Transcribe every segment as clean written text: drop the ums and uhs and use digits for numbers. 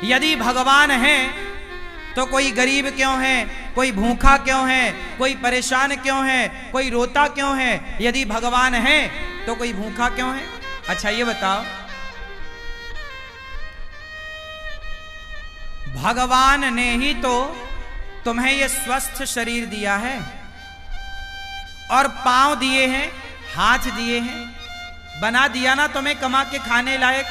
यदि भगवान है तो कोई गरीब क्यों है, कोई भूखा क्यों है, कोई परेशान क्यों है, कोई रोता क्यों है? यदि भगवान है तो कोई भूखा क्यों है? अच्छा ये बताओ, भगवान ने ही तो तुम्हें ये स्वस्थ शरीर दिया है और पांव दिए हैं, हाथ दिए हैं, बना दिया ना तुम्हें कमा के खाने लायक।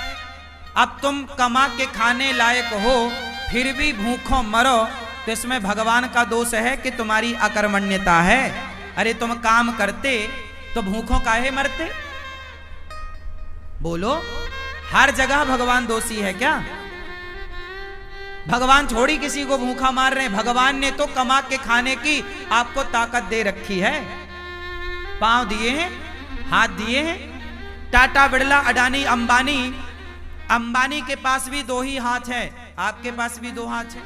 अब तुम कमा के खाने लायक हो फिर भी भूखों मरो तो इसमें भगवान का दोष है कि तुम्हारी अकर्मण्यता है। अरे तुम काम करते तो भूखों काहे मरते? बोलो, हर जगह भगवान दोषी है क्या? भगवान थोड़ी किसी को भूखा मार रहे हैं। भगवान ने तो कमा के खाने की आपको ताकत दे रखी है। पांव दिए हैं, हाथ दिए हैं। टाटा, बिड़ला, अडानी, अंबानी, अंबानी के पास भी दो ही हाथ है, आपके पास भी दो हाथ है।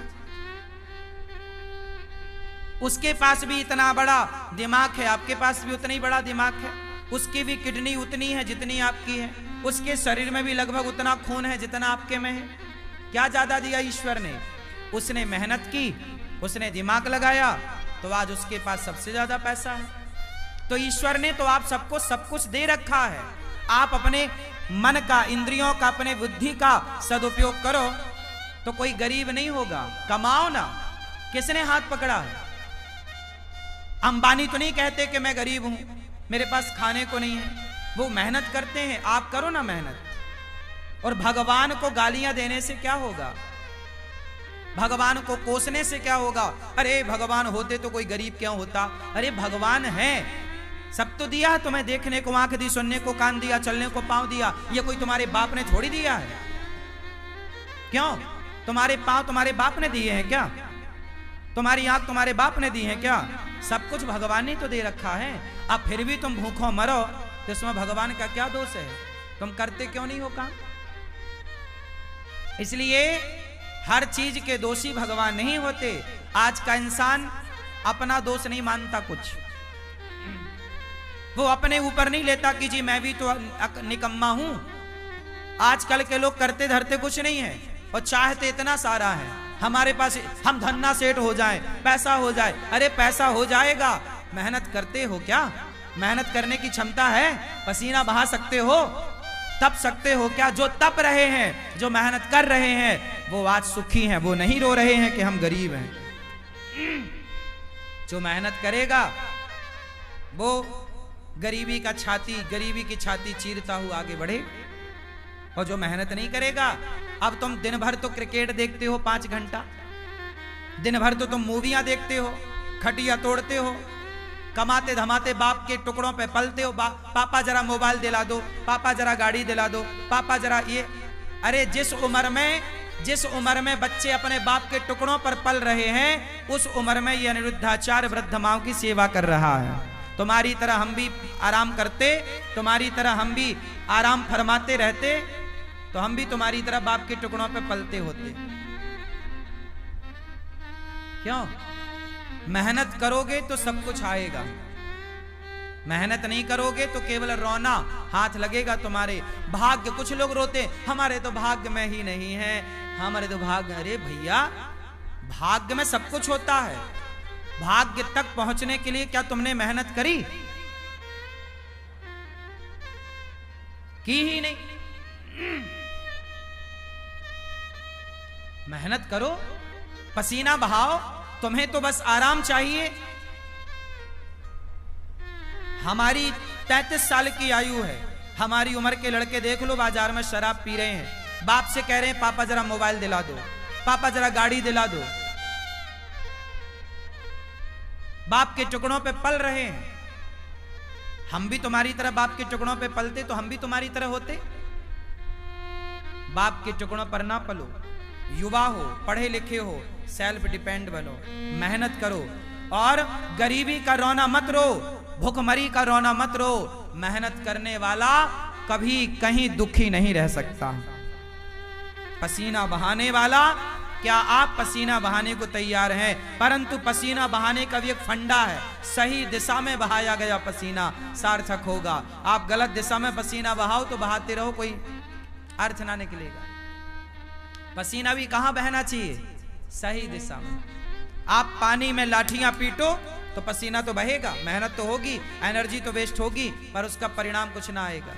उसके पास भी इतना बड़ा दिमाग है, आपके पास भी उतना ही बड़ा दिमाग है। उसकी भी किडनी उतनी है जितनी आपकी है। उसके शरीर में भी लगभग उतना खून है जितना आपके में है। क्या ज्यादा दिया ईश्वर ने? उसने मेहनत की, उसने दिमाग लगाया, तो आज उसके पास सबसे ज्यादा पैसा है। तो ईश्वर ने तो आप सबको सब कुछ दे रखा है। आप अपने मन का, इंद्रियों का, अपने बुद्धि का सदुपयोग करो तो कोई गरीब नहीं होगा। कमाओ ना। किसने हाथ पकड़ा है? अंबानी तो नहीं कहते कि मैं गरीब हूं, मेरे पास खाने को नहीं है। वो मेहनत करते हैं, आप करो ना मेहनत। और भगवान को गालियां देने से क्या होगा? भगवान को कोसने से क्या होगा? अरे भगवान होते तो कोई गरीब क्यों होता? अरे भगवान है, सब तो दिया है तुम्हें। देखने को आंख दी, सुनने को कान दिया, चलने को पांव दिया। ये कोई तुम्हारे बाप ने थोड़ी दिया है। क्यों? तुम्हारे पांव तुम्हारे बाप ने दिए हैं क्या? तुम्हारी आंख तुम्हारे बाप ने दी है क्या? सब कुछ भगवान ने तो दे रखा है। अब फिर भी तुम भूखों मरो तो इसमें भगवान का क्या दोष है? तुम करते क्यों नहीं हो काम? इसलिए हर चीज के दोषी भगवान नहीं होते। आज का इंसान अपना दोष नहीं मानता कुछ। वो अपने ऊपर नहीं लेता कि जी मैं भी तो निकम्मा हूं। आजकल के लोग करते धरते कुछ नहीं है और चाहते इतना सारा है। हमारे पास, हम धन्ना सेठ हो जाए, पैसा हो जाए। अरे पैसा हो जाएगा, मेहनत करते हो क्या? मेहनत करने की क्षमता है? पसीना बहा सकते हो? तप सकते हो क्या? जो तप रहे हैं, जो मेहनत कर रहे हैं, वो आज सुखी हैं। वो नहीं रो रहे हैं कि हम गरीब हैं। जो मेहनत करेगा वो गरीबी की छाती चीरता हुआ आगे बढ़े। और जो मेहनत नहीं करेगा, अब तुम दिन भर तो क्रिकेट देखते हो 5 घंटा, दिन भर तो तुम मूवियां देखते हो, खटिया तोड़ते हो, कमाते धमाते बाप के टुकड़ों पे पलते हो। पापा जरा मोबाइल दिला दो, पापा जरा गाड़ी दिला दो, पापा जरा ये। अरे जिस उम्र में बच्चे अपने बाप के टुकड़ों पर पल रहे हैं, उस उम्र में ये अनिरुद्धाचार्य वृद्ध माओं की सेवा कर रहा है। तुम्हारी तरह हम भी आराम करते, तुम्हारी तरह हम भी आराम फरमाते रहते, तो हम भी तुम्हारी तरह बाप के टुकड़ों पे पलते होते। क्यों? मेहनत करोगे तो सब कुछ आएगा। मेहनत नहीं करोगे तो केवल रोना हाथ लगेगा तुम्हारे। भाग्य, कुछ लोग रोते हमारे तो भाग्य में ही नहीं है, हमारे तो भाग्य। अरे भैया, भाग्य में सब कुछ होता है। भाग्य तक पहुंचने के लिए क्या तुमने मेहनत करी? की ही नहीं। मेहनत करो, पसीना बहाओ। तुम्हें तो बस आराम चाहिए। हमारी 33 साल की आयु है। हमारी उम्र के लड़के देख लो, बाजार में शराब पी रहे हैं, बाप से कह रहे हैं पापा जरा मोबाइल दिला दो, पापा जरा गाड़ी दिला दो। बाप के टुकड़ों पे पल रहे हैं। हम भी तुम्हारी तरह बाप के टुकड़ों पे पलते तो हम भी तुम्हारी तरह होते। बाप के टुकड़ों पर ना पलो। युवा हो, पढ़े लिखे हो, सेल्फ डिपेंड बनो, मेहनत करो। और गरीबी का रोना मत रो, भूखमरी का रोना मत रो। मेहनत करने वाला कभी कहीं दुखी नहीं रह सकता। पसीना बहाने वाला, क्या आप पसीना बहाने को तैयार हैं? परंतु पसीना बहाने का भी एक फंडा है। सही दिशा में बहाया गया पसीना सार्थक होगा। आप गलत दिशा में पसीना बहाओ तो बहाते रहो, कोई अर्थ ना निकलेगा। पसीना भी कहां बहना चाहिए? सही दिशा में। आप पानी में लाठियां पीटो तो पसीना तो बहेगा, मेहनत तो होगी, एनर्जी तो वेस्ट होगी, पर उसका परिणाम कुछ ना आएगा।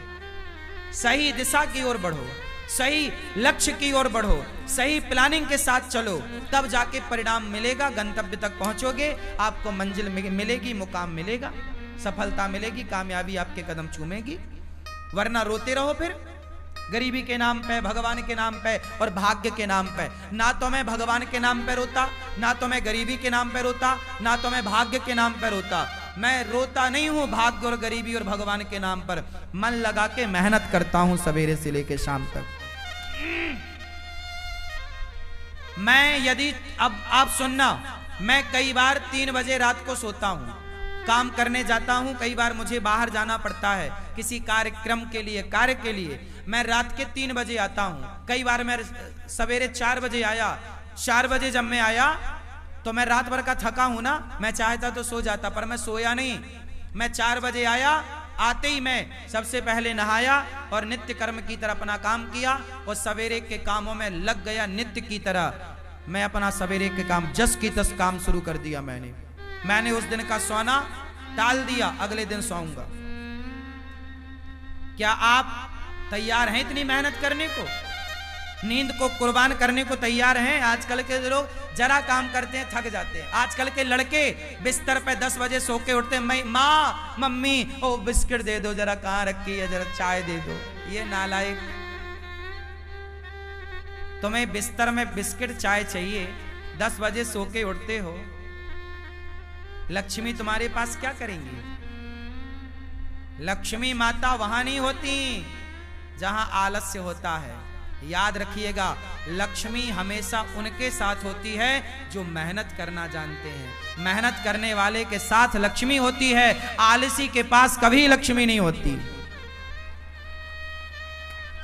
सही दिशा की ओर बढ़ो, सही लक्ष्य की ओर बढ़ो, सही प्लानिंग के साथ चलो, तब जाके परिणाम मिलेगा, गंतव्य तक पहुंचोगे, आपको मंजिल मिलेगी, मुकाम मिलेगा, सफलता मिलेगी, कामयाबी आपके कदम चूमेगी। वरना रोते रहो फिर गरीबी के नाम पे, भगवान के नाम पे और भाग्य के नाम पे। ना तो मैं भगवान के नाम पे रोता, ना तो मैं गरीबी के नाम पे रोता, ना तो मैं भाग्य के नाम पे रोता। मैं रोता नहीं हूं भाग्य और गरीबी और भगवान के नाम पर, मन लगा के मेहनत करता हूं सवेरे से लेकर शाम तक। मैं यदि अब आप सुनना, मैं कई बार 3 बजे रात को सोता हूं, काम करने जाता हूं, कई बार मुझे बाहर जाना पड़ता है किसी कार्यक्रम के लिए, कार्य के लिए, मैं रात के 3 बजे आता हूं। कई बार मैं सवेरे 4 बजे आया। 4 बजे जब मैं आया तो मैं रात भर का थका हूं ना, मैं चाहता तो सो जाता, पर मैं सोया नहीं। मैं 4 बजे आया, आते ही मैं सबसे पहले नहाया और नित्य कर्म की तरह अपना काम किया और सवेरे के कामों में लग गया। नित्य की तरह मैं अपना सवेरे के काम जस की तस काम शुरू कर दिया। मैंने उस दिन का सोना टाल दिया, अगले दिन सोऊंगा। क्या आप तैयार हैं इतनी मेहनत करने को, नींद को कुर्बान करने को तैयार हैं? आजकल के लोग जरा काम करते हैं थक जाते हैं। आजकल के लड़के बिस्तर पे 10 बजे सो के उठते हैं, माँ मम्मी ओ बिस्किट दे दो, जरा कहाँ रखी है, जरा चाय दे दो। ये नालायक, तुम्हें बिस्तर में बिस्किट चाय चाहिए, 10 बजे सो के उठते हो। लक्ष्मी तुम्हारे पास क्या करेंगी? लक्ष्मी माता वहां नहीं होती जहां आलस्य होता है। याद रखिएगा, लक्ष्मी हमेशा उनके साथ होती है जो मेहनत करना जानते हैं। मेहनत करने वाले के साथ लक्ष्मी होती है, आलसी के पास कभी लक्ष्मी नहीं होती।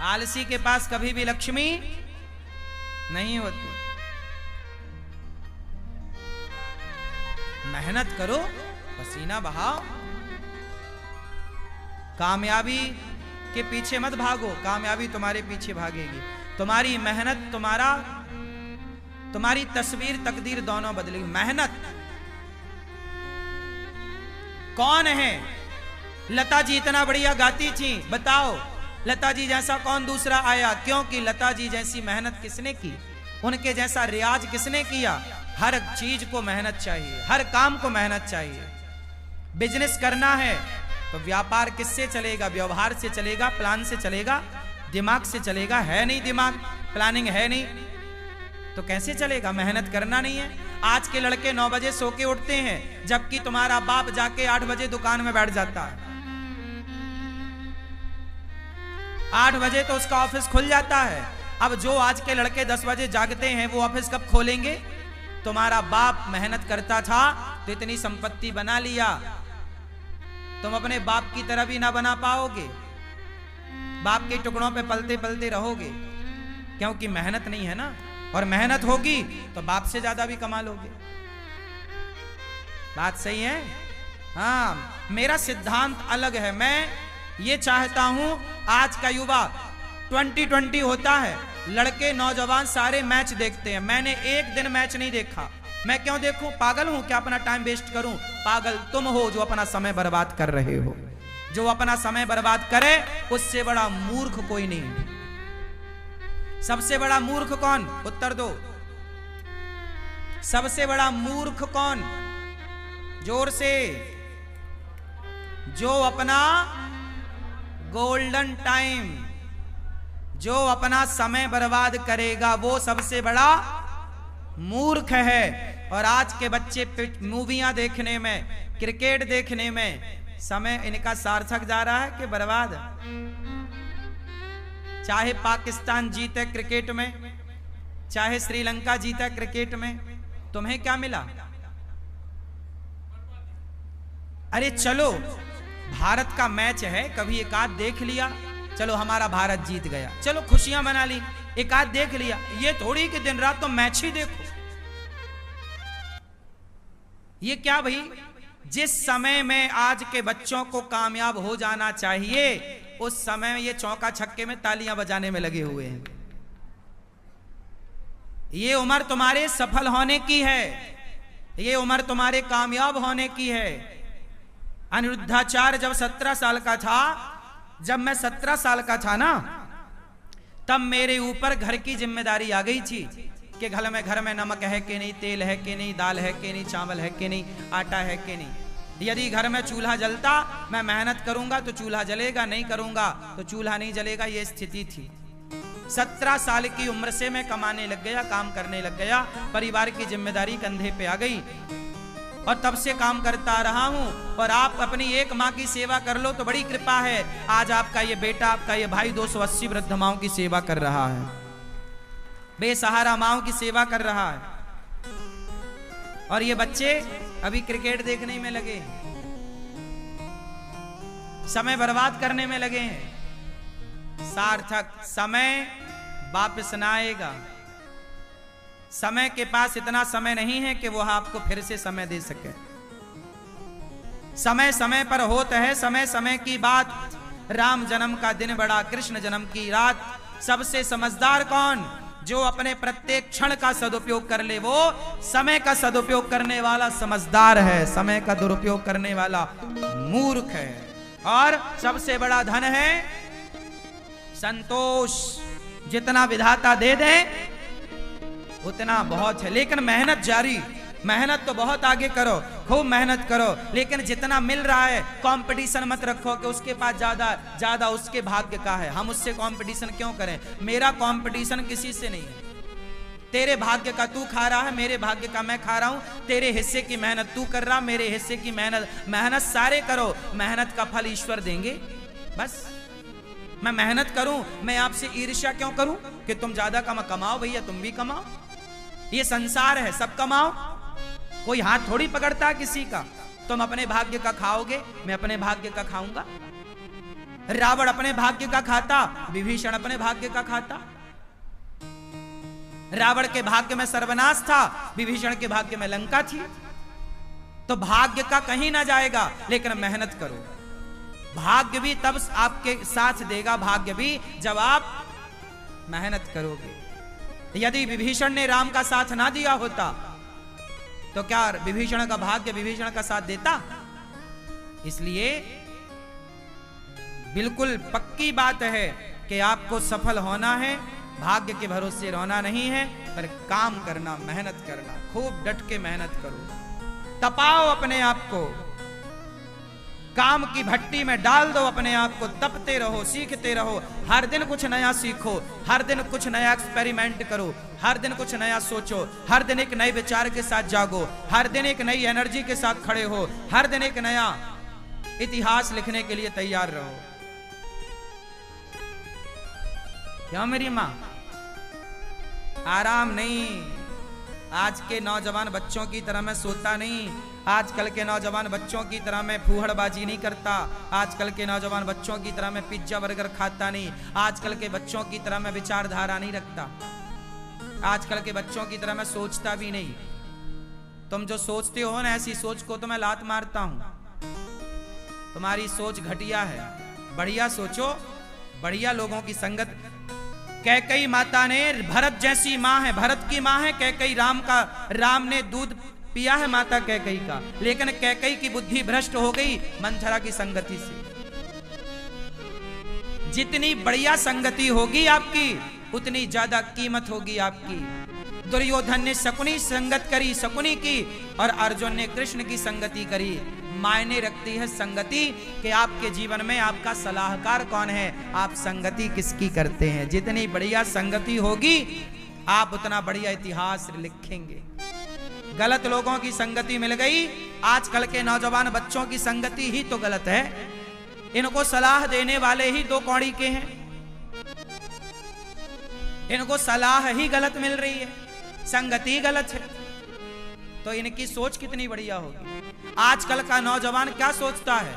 आलसी के पास कभी भी लक्ष्मी नहीं होती। मेहनत करो, पसीना बहाओ, कामयाबी के पीछे मत भागो, कामयाबी तुम्हारे पीछे भागेगी। तुम्हारी मेहनत तुम्हारी तस्वीर तकदीर दोनों बदलेगी। मेहनत कौन है? लता जी इतना बढ़िया गाती थी, बताओ लता जी जैसा कौन दूसरा आया? क्योंकि लता जी जैसी मेहनत किसने की, उनके जैसा रियाज किसने किया? हर चीज को मेहनत चाहिए, हर काम को मेहनत चाहिए। बिजनेस करना है तो व्यापार किससे चलेगा? व्यवहार से चलेगा, प्लान से चलेगा, दिमाग से चलेगा। है नहीं दिमाग, प्लानिंग है नहीं, तो कैसे चलेगा? मेहनत करना नहीं है। आज के लड़के 9 बजे सो के उठते हैं, जबकि तुम्हारा बाप जाके 8 बजे दुकान में बैठ जाता है। 8 बजे तो उसका ऑफिस खुल जाता है। अब जो आज के लड़के 10 बजे जागते हैं, वो ऑफिस कब खोलेंगे? तुम्हारा बाप मेहनत करता था तो इतनी संपत्ति बना लिया, तुम अपने बाप की तरह भी ना बना पाओगे। बाप के टुकड़ों पे पलते पलते रहोगे, क्योंकि मेहनत नहीं है ना। और मेहनत होगी तो बाप से ज्यादा भी कमा लोगे। बात सही है? हाँ, मेरा सिद्धांत अलग है। मैं ये चाहता हूं, आज का युवा 2020 होता है, लड़के नौजवान सारे मैच देखते हैं। मैंने एक दिन मैच नहीं देखा। मैं क्यों देखूं? पागल हूं क्या अपना टाइम वेस्ट करूं? पागल तुम हो जो अपना समय बर्बाद कर रहे हो। जो अपना समय बर्बाद करे उससे बड़ा मूर्ख कोई नहीं। सबसे बड़ा मूर्ख कौन? उत्तर दो। सबसे बड़ा मूर्ख कौन? जोर से। जो अपना गोल्डन टाइम, जो अपना समय बर्बाद करेगा, वो सबसे बड़ा मूर्ख है। और आज के बच्चे मूवियां देखने में, क्रिकेट देखने में समय इनका सार्थक जा रहा है कि बर्बाद? चाहे पाकिस्तान जीते क्रिकेट में, चाहे श्रीलंका जीता क्रिकेट में, तुम्हें क्या मिला? अरे चलो, भारत का मैच है, कभी एक आध देख लिया, चलो हमारा भारत जीत गया, चलो खुशियां मना ली, एक आध देख लिया। ये थोड़ी कि दिन रात तो मैच ही देखो। ये क्या भाई? जिस समय में आज के बच्चों को कामयाब हो जाना चाहिए, उस समय ये चौका छक्के में तालियां बजाने में लगे हुए हैं। ये उम्र तुम्हारे सफल होने की है, ये उम्र तुम्हारे कामयाब होने की है। अनिरुद्धाचार्य जब 17 साल का था, जब मैं 17 साल का था ना, तब मेरे ऊपर घर की जिम्मेदारी आ गई थी कि घर में नमक है कि नहीं, तेल है कि नहीं, दाल है कि नहीं, चावल है कि नहीं, आटा है कि नहीं। यदि घर में चूल्हा जलता, मैं मेहनत करूंगा तो चूल्हा जलेगा, नहीं करूंगा तो चूल्हा नहीं जलेगा, ये स्थिति थी। 17 साल की उम्र से मैं कमाने लग गया, काम करने लग गया, परिवार की जिम्मेदारी कंधे पे आ गई और तब से काम करता रहा हूं। और आप अपनी एक माँ की सेवा कर लो तो बड़ी कृपा है। आज आपका ये बेटा, आपका ये भाई 280 वृद्ध माओं की सेवा कर रहा है, बेसहारा माओं की सेवा कर रहा है। और ये बच्चे अभी क्रिकेट देखने में लगे हैं, समय बर्बाद करने में लगे हैं। सार्थक समय वापस ना आएगा। समय के पास इतना समय नहीं है कि वो आपको फिर से समय दे सके। समय समय पर होता है, समय समय की बात। राम जन्म का दिन बड़ा, कृष्ण जन्म की रात। सबसे समझदार कौन? जो अपने प्रत्येक क्षण का सदुपयोग कर ले, वो समय का सदुपयोग करने वाला समझदार है। समय का दुरुपयोग करने वाला मूर्ख है। और सबसे बड़ा धन है संतोष। जितना विधाता दे दे उतना बहुत है, लेकिन मेहनत जारी। मेहनत तो बहुत आगे करो, खूब मेहनत करो, लेकिन जितना मिल रहा है कंपटीशन मत रखो कि उसके पास ज्यादा उसके भाग्य का है, हम उससे कंपटीशन क्यों करें। मेरा कंपटीशन किसी से नहीं है। तेरे भाग्य का तू खा रहा है, मेरे भाग्य का मैं खा रहा हूं। तेरे हिस्से की मेहनत तू कर रहा, मेरे हिस्से की मेहनत सारे करो। मेहनत का फल ईश्वर देंगे। बस मैं मेहनत करूं, मैं आपसे ईर्ष्या क्यों करूं कि तुम ज्यादा कमाओ। भैया तुम भी कमाओ, ये संसार है, सब कमाओ। कोई हाथ थोड़ी पकड़ता किसी का। तुम अपने भाग्य का खाओगे, मैं अपने भाग्य का खाऊंगा। रावण अपने भाग्य का खाता, विभीषण अपने भाग्य का खाता। रावण के भाग्य में सर्वनाश था, विभीषण के भाग्य में लंका थी। तो भाग्य का कहीं ना जाएगा, लेकिन मेहनत करो। भाग्य भी तब आपके साथ देगा, भाग्य भी जब आप मेहनत करोगे। यदि विभीषण ने राम का साथ ना दिया होता तो क्या विभीषण का भाग्य विभीषण का साथ देता? इसलिए बिल्कुल पक्की बात है कि आपको सफल होना है, भाग्य के भरोसे रहना नहीं है, पर काम करना, मेहनत करना। खूब डट के मेहनत करो, तपाओ अपने आप को, काम की भट्टी में डाल दो अपने आप को, तपते रहो, सीखते रहो। हर दिन कुछ नया सीखो, हर दिन कुछ नया एक्सपेरिमेंट करो, हर दिन कुछ नया सोचो, हर दिन एक नए विचार के साथ जागो, हर दिन एक नई एनर्जी के साथ खड़े हो, हर दिन एक नया इतिहास लिखने के लिए तैयार रहो। क्यों मेरी मां? आराम नहीं। आज के नौजवान बच्चों की तरह मैं सोता नहीं, आजकल के नौजवान बच्चों की तरह मैं फूहड़बाजी नहीं करता, आजकल के नौजवान बच्चों की तरह मैं पिज्जा बर्गर खाता नहीं, आजकल के बच्चों की तरह मैं विचारधारा नहीं रखता, आजकल के बच्चों की तरह मैं सोचता भी नहीं। तुम जो सोचते हो ना, ऐसी सोच को तो मैं लात मारता हूं। तुम्हारी सोच घटिया है, बढ़िया सोचो, बढ़िया लोगों की संगत। कैकेयी माता ने, भरत जैसी माँ है, भरत की माँ है कैकेयी, राम ने दूध पिया है माता कैकेयी का, लेकिन कैकेयी की बुद्धि भ्रष्ट हो गई मंथरा की संगति से। जितनी बढ़िया संगति होगी आपकी, उतनी ज्यादा कीमत होगी आपकी। दुर्योधन ने शकुनी संगत करी, शकुनी की, और अर्जुन ने कृष्ण की संगति करी। मायने रखती है संगति कि आपके जीवन में आपका सलाहकार कौन है, आप संगति किसकी करते हैं। जितनी बढ़िया संगति होगी, आप उतना बढ़िया इतिहास लिखेंगे। गलत लोगों की संगति मिल गई, आजकल के नौजवान बच्चों की संगति ही तो गलत है। इनको सलाह देने वाले ही दो कौड़ी के हैं, इनको सलाह ही गलत मिल रही है, संगति गलत है, तो इनकी सोच कितनी बढ़िया होगी। आजकल का नौजवान क्या सोचता है?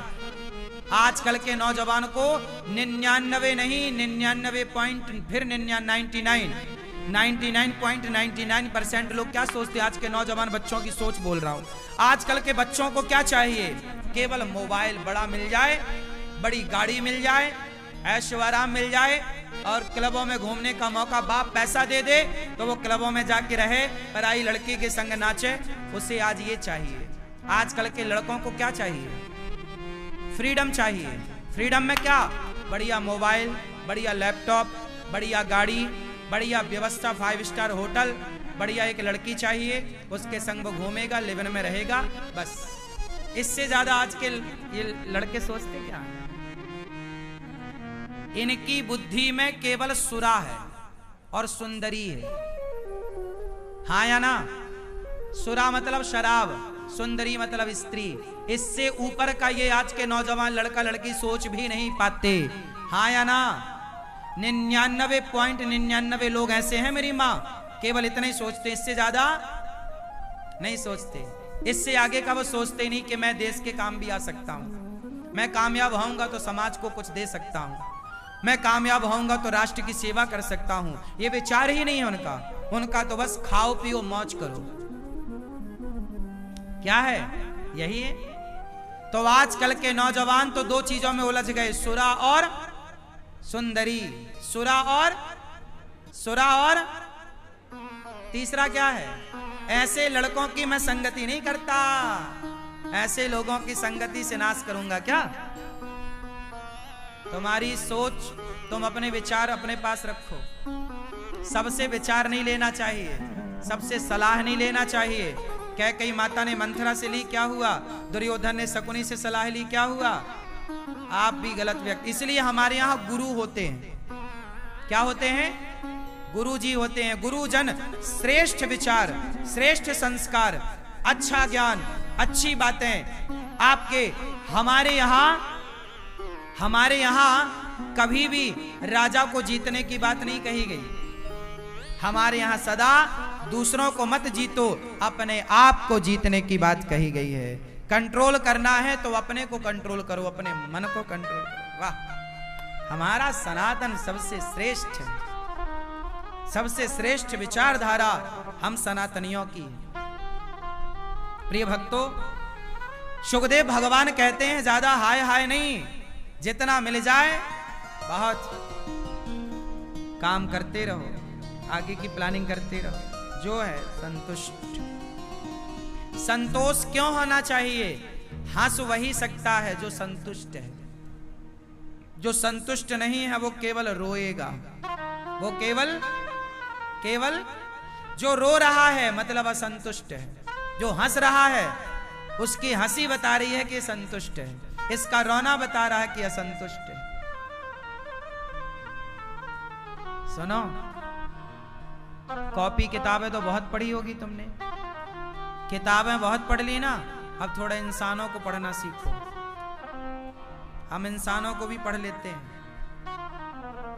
आजकल के नौजवान को 99 नहीं, 99 पॉइंट, फिर 99.99% लोग क्या सोचते हैं? आज के नौजवान बच्चों की सोच बोल रहा हूं। आजकल के बच्चों को क्या चाहिए? केवल मोबाइल बड़ा मिल जाए, बड़ी गाड़ी मिल जाए, ऐशो आराम मिल जाए, और क्लबों में घूमने का मौका, बाप पैसा दे दे तो वो क्लबों में जाके रहे, पराई लड़की के संग नाचे। उसे आज ये चाहिए। आजकल के लड़कों को क्या चाहिए? फ्रीडम चाहिए। फ्रीडम में क्या? बढ़िया मोबाइल, बढ़िया लैपटॉप, बढ़िया गाड़ी, बढ़िया व्यवस्था, 5 स्टार होटल, बढ़िया एक लड़की चाहिए, उसके संग वो घूमेगा, लिवन में रहेगा, बस। इससे ज्यादा आज के ये लड़के सोचते क्या है? इनकी बुद्धि में केवल सुरा है और सुंदरी है। हाँ या ना? सुरा मतलब शराब, सुंदरी मतलब स्त्री। इससे ऊपर का ये आज के नौजवान लड़का लड़की सोच भी नहीं पाते। हाँ या ना? 99.99 लोग ऐसे हैं मेरी माँ, केवल इतना ही सोचते, इससे ज्यादा नहीं सोचते। इससे आगे का वो सोचते ही नहीं कि मैं देश के काम भी आ सकता हूं, मैं कामयाब होऊंगा तो समाज को कुछ दे सकता हूं, मैं कामयाब होऊंगा तो राष्ट्र की सेवा कर सकता हूं। ये विचार ही नहीं है उनका। उनका तो बस खाओ पियो मौज करो। क्या है? यही है। तो आजकल के नौजवान तो 2 चीजों में उलझ गए, सुरा और सुंदरी। सुरा और तीसरा क्या है? ऐसे लड़कों की मैं संगति नहीं करता, ऐसे लोगों की संगति से नाश करूंगा क्या? तुम्हारी सोच, तुम अपने विचार अपने पास रखो। सबसे विचार नहीं लेना चाहिए, सबसे सलाह नहीं लेना चाहिए। कैकेयी माता ने मंथरा से ली, क्या हुआ? दुर्योधन ने शकुनी से सलाह ली, क्या हुआ? आप भी गलत व्यक्ति। इसलिए हमारे यहाँ गुरु होते हैं। क्या होते हैं? गुरु जी होते हैं। गुरुजन श्रेष्ठ विचार, श्रेष्ठ संस्कार, अच्छा ज्ञान, अच्छी बातें आपके। हमारे यहाँ कभी भी राजा को जीतने की बात नहीं कही गई। हमारे यहाँ सदा दूसरों को मत जीतो, अपने आप को जीतने की बात कही गई है। कंट्रोल करना है तो अपने को कंट्रोल करो, अपने मन को कंट्रोल करो। वाह, हमारा सनातन सबसे श्रेष्ठ है, सबसे श्रेष्ठ विचारधारा हम सनातनियों की है। प्रिय भक्तों, सुखदेव भगवान कहते हैं ज्यादा हाय हाय नहीं, जितना मिल जाए बहुत। काम करते रहो, आगे की प्लानिंग करते रहो, जो है संतुष्ट। संतोष क्यों होना चाहिए? हंस वही सकता है जो संतुष्ट है। जो संतुष्ट नहीं है वो केवल रोएगा। वो केवल जो रो रहा है मतलब असंतुष्ट है। जो हंस रहा है उसकी हंसी बता रही है कि संतुष्ट है, इसका रोना बता रहा है कि असंतुष्ट है। सुनो, कॉपी किताबें तो बहुत पढ़ी होगी तुमने, किताबें बहुत पढ़ ली ना। अब थोड़ा इंसानों को पढ़ना सीखो। हम इंसानों को भी पढ़ लेते हैं,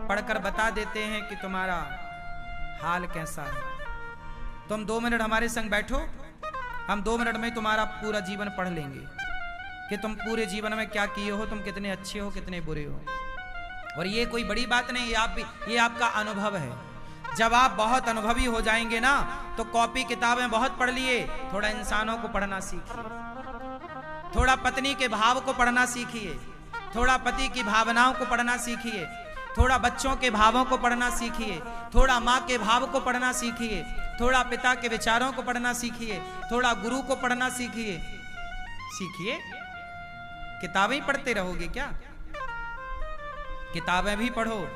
पढ़कर बता देते हैं कि तुम्हारा हाल कैसा है। तुम 2 मिनट हमारे संग बैठो, हम 2 मिनट में तुम्हारा पूरा जीवन पढ़ लेंगे कि तुम पूरे जीवन में क्या किए हो, तुम कितने अच्छे हो, कितने बुरे हो। और ये कोई बड़ी बात नहीं, ये आपका अनुभव है। जब आप बहुत अनुभवी हो जाएंगे ना, तो कॉपी किताबें बहुत पढ़ लिए, थोड़ा इंसानों को पढ़ना सीखिए। थोड़ा पत्नी के भाव को पढ़ना सीखिए, थोड़ा पति की भावनाओं को पढ़ना सीखिए, थोड़ा बच्चों के भावों को पढ़ना सीखिए, थोड़ा माँ के भाव को पढ़ना सीखिए, थोड़ा पिता के विचारों को पढ़ना सीखिए, थोड़ा गुरु को पढ़ना सीखिए। किताबें ही पढ़ते रहोगे क्या? किताबें भी पढ़ो।